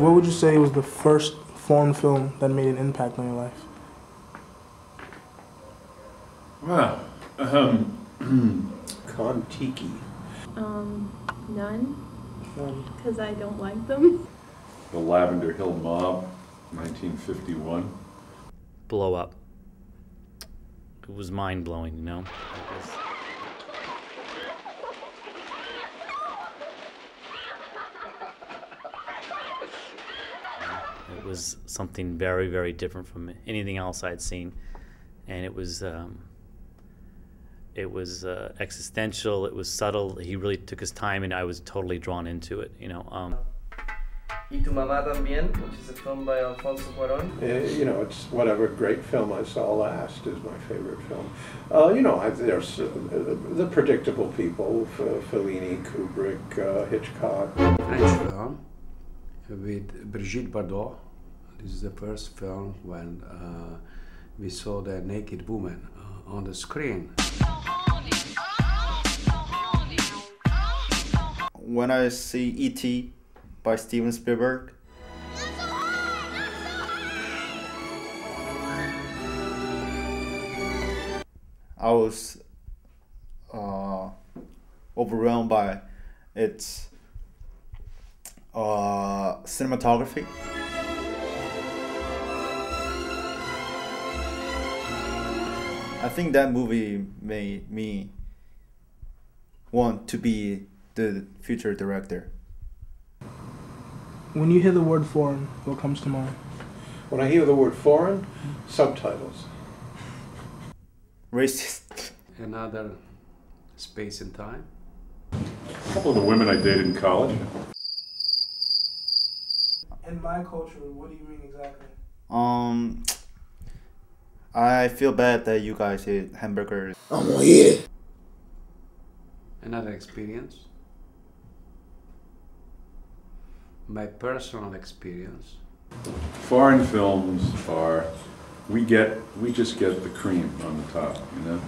What would you say was the first foreign film that made an impact on your life? Wow. Kon-Tiki. None. Because I don't like them. The Lavender Hill Mob, 1951. Blow Up. It was mind-blowing, you know? It was something very, very different from anything else I'd seen. And it was existential, it was subtle, he really took his time, and I was totally drawn into it, you know. Y Tu Mamá También, which is a film by Alfonso Cuarón. You know, it's whatever great film I saw last is my favorite film. You know, there's the predictable people, Fellini, Kubrick, Hitchcock. French film with Brigitte Bardot. This is the first film when we saw the naked woman on the screen. When I see E.T. by Steven Spielberg, I was overwhelmed by its cinematography. I think that movie made me want to be the future director. When you hear the word foreign, what comes to mind? When I hear the word foreign, subtitles. Racist. Another space and time. A couple of the women I dated in college. In my culture, what do you mean exactly? I feel bad that you guys eat hamburgers. I'm gonna eat it. Another experience. My personal experience. Foreign films are, we just get the cream on the top, you know?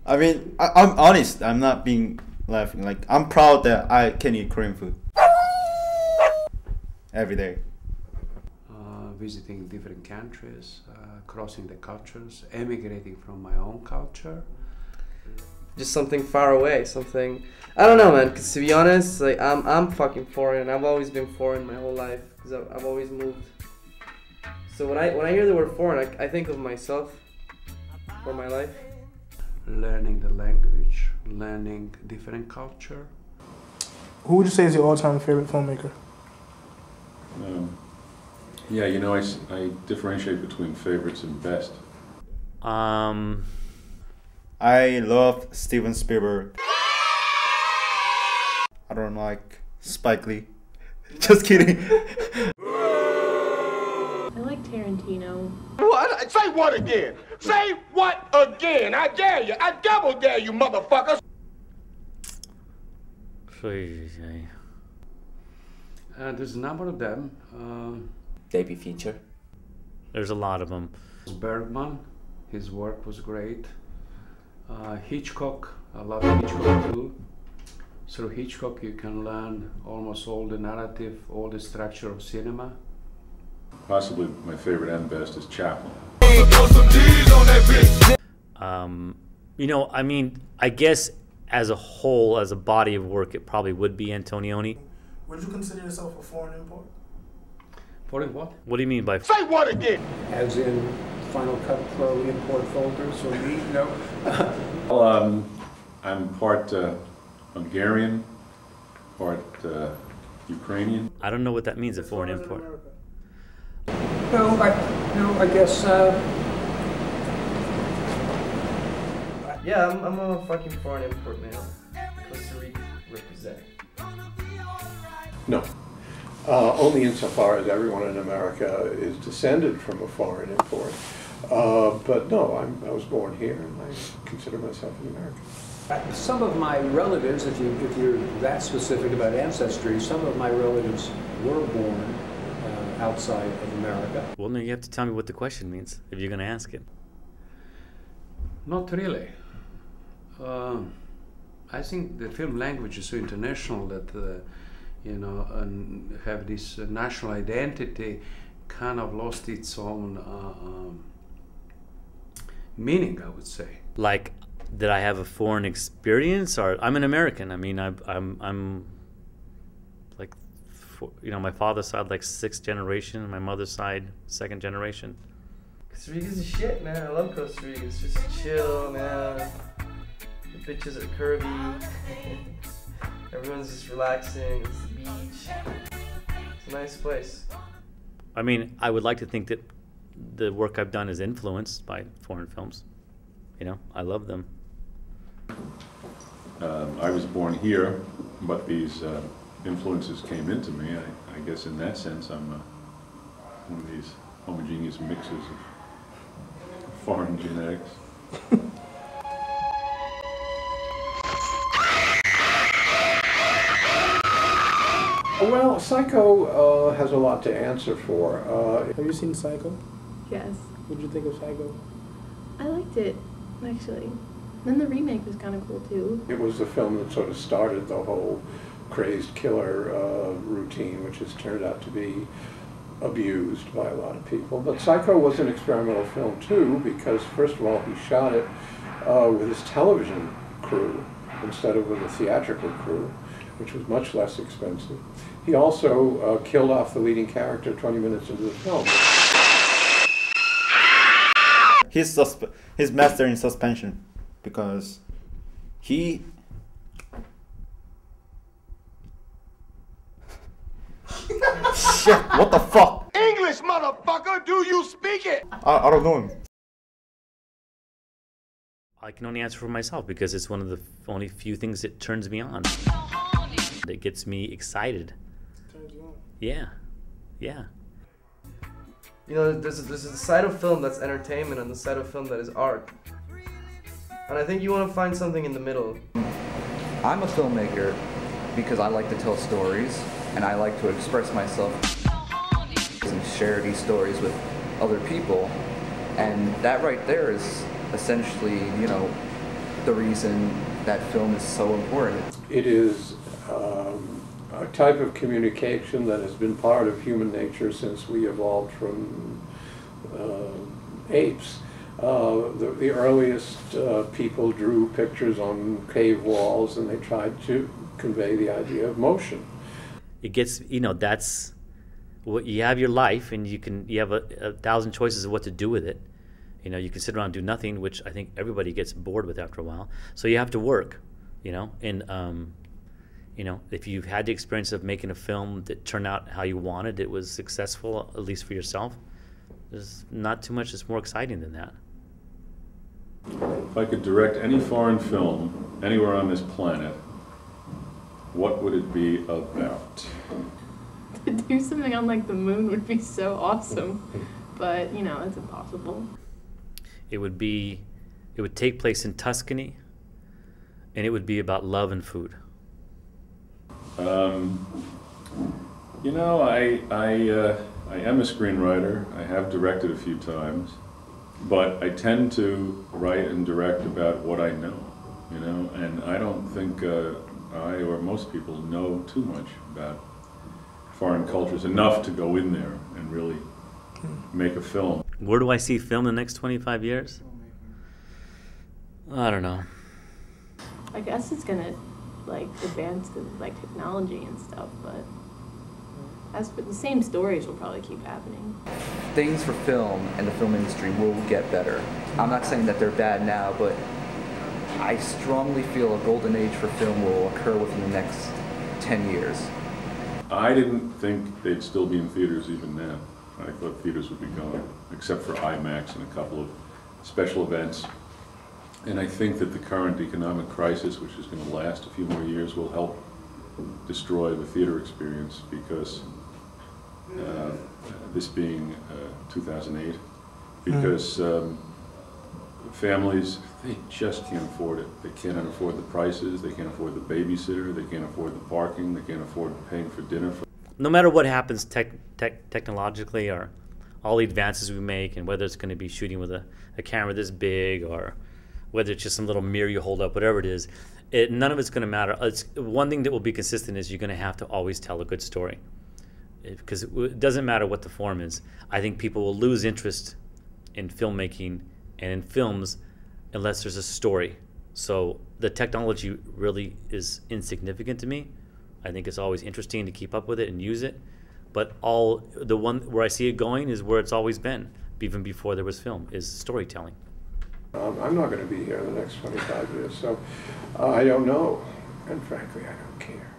I mean, I'm honest. I'm not being laughing. Like, I'm proud that I can eat Korean food every day. Visiting different countries, crossing the cultures, emigrating from my own culture. Just something far away, something, I don't know, man, because to be honest, like, I'm fucking foreign. I've always been foreign my whole life, because I've always moved. So when I hear the word foreign, I think of myself, for my life. Learning the language, learning different culture. Who would you say is your all-time favorite filmmaker? Yeah, you know, I differentiate between favorites and best. I love Steven Spielberg. I don't like Spike Lee. Just kidding. I like Tarantino. What? Say what again? Say what again? I dare you. I double dare you, motherfuckers. There's a number of them. David Fincher. There's a lot of them. Bergman, his work was great. Hitchcock, I love Hitchcock too. Through Hitchcock you can learn almost all the narrative, all the structure of cinema. Possibly my favorite and best is Chaplin. You know, I mean, I guess as a whole, as a body of work, it probably would be Antonioni. Would you consider yourself a foreign import? Foreign what? What do you mean by? Say what again? As in Final Cut Pro import folders or me? No. Well, I'm part Hungarian, part Ukrainian. I don't know what that means, a foreign import. No, I guess. Yeah, I'm a fucking foreign import, man. Costa Rica represent. No. Only insofar as everyone in America is descended from a foreign import. But no, I was born here and I consider myself an American. Some of my relatives, if you're that specific about ancestry, some of my relatives were born outside of America. Well, no, you have to tell me what the question means if you're going to ask it. Not really. I think the film language is so international that you know, and have this national identity, kind of lost its own meaning, I would say. Like, did I have a foreign experience, or I'm an American? I mean, I'm like, you know, my father's side like 6th generation, my mother's side 2nd generation. Costa Rica's the shit, man. I love Costa Rica. It's just chill, man. The bitches are curvy. Everyone's just relaxing. It's the beach. It's a nice place. I mean, I would like to think that the work I've done is influenced by foreign films. You know, I love them. I was born here, but these influences came into me. I guess in that sense, I'm one of these homogeneous mixes of foreign genetics. Well, Psycho has a lot to answer for. Have you seen Psycho? Yes. What did you think of Psycho? I liked it, actually. Then the remake was kind of cool too. It was the film that sort of started the whole crazed killer routine, which has turned out to be abused by a lot of people. But Psycho was an experimental film too, because first of all, he shot it with his television crew instead of with a theatrical crew, which was much less expensive. He also killed off the leading character 20 minutes into the film. He's master in suspension because he shit, what the fuck? English, motherfucker, do you speak it? I don't know him. I can only answer for myself because it's one of the only few things that turns me on. That gets me excited. Turns you on. Yeah, yeah. You know, there's a side of film that's entertainment and the side of film that is art. And I think you want to find something in the middle. I'm a filmmaker because I like to tell stories and I like to express myself and share these stories with other people. And that right there is essentially, you know, the reason that film is so important. It is a type of communication that has been part of human nature since we evolved from apes. The earliest people drew pictures on cave walls and they tried to convey the idea of motion. It gets, you know, that's what you have your life, and you have a thousand choices of what to do with it. You know, you can sit around and do nothing, which I think everybody gets bored with after a while. So you have to work, you know, and you know, if you've had the experience of making a film that turned out how you wanted, it was successful, at least for yourself, there's not too much that's more exciting than that. If I could direct any foreign film anywhere on this planet, what would it be about? To do something on like the moon would be so awesome, but you know, it's impossible. It would take place in Tuscany, and it would be about love and food. You know, I am a screenwriter. I have directed a few times, but I tend to write and direct about what I know, you know, and I don't think I or most people know too much about foreign cultures enough to go in there and really make a film. Where do I see film in the next 25 years? I don't know. I guess it's gonna like advance the like technology and stuff, but as for the same stories will probably keep happening. Things for film and the film industry will get better. I'm not saying that they're bad now, but I strongly feel a golden age for film will occur within the next 10 years. I didn't think they'd still be in theaters even now. I thought theaters would be gone, except for IMAX and a couple of special events. And I think that the current economic crisis, which is going to last a few more years, will help destroy the theater experience, because this being 2008, because families, they just can't afford it. They can't afford the prices, they can't afford the babysitter, they can't afford the parking, they can't afford paying for dinner. No matter what happens technologically, or all the advances we make, and whether it's going to be shooting with a camera this big, or whether it's just some little mirror you hold up, whatever it is, none of it's going to matter. It's one thing that will be consistent is you're going to have to always tell a good story, because it doesn't matter what the form is. I think people will lose interest in filmmaking and in films unless there's a story. So the technology really is insignificant to me. I think it's always interesting to keep up with it and use it, but the one where I see it going is where it's always been, even before there was film, is storytelling. I'm not going to be here in the next 25 years, so I don't know, and frankly, I don't care.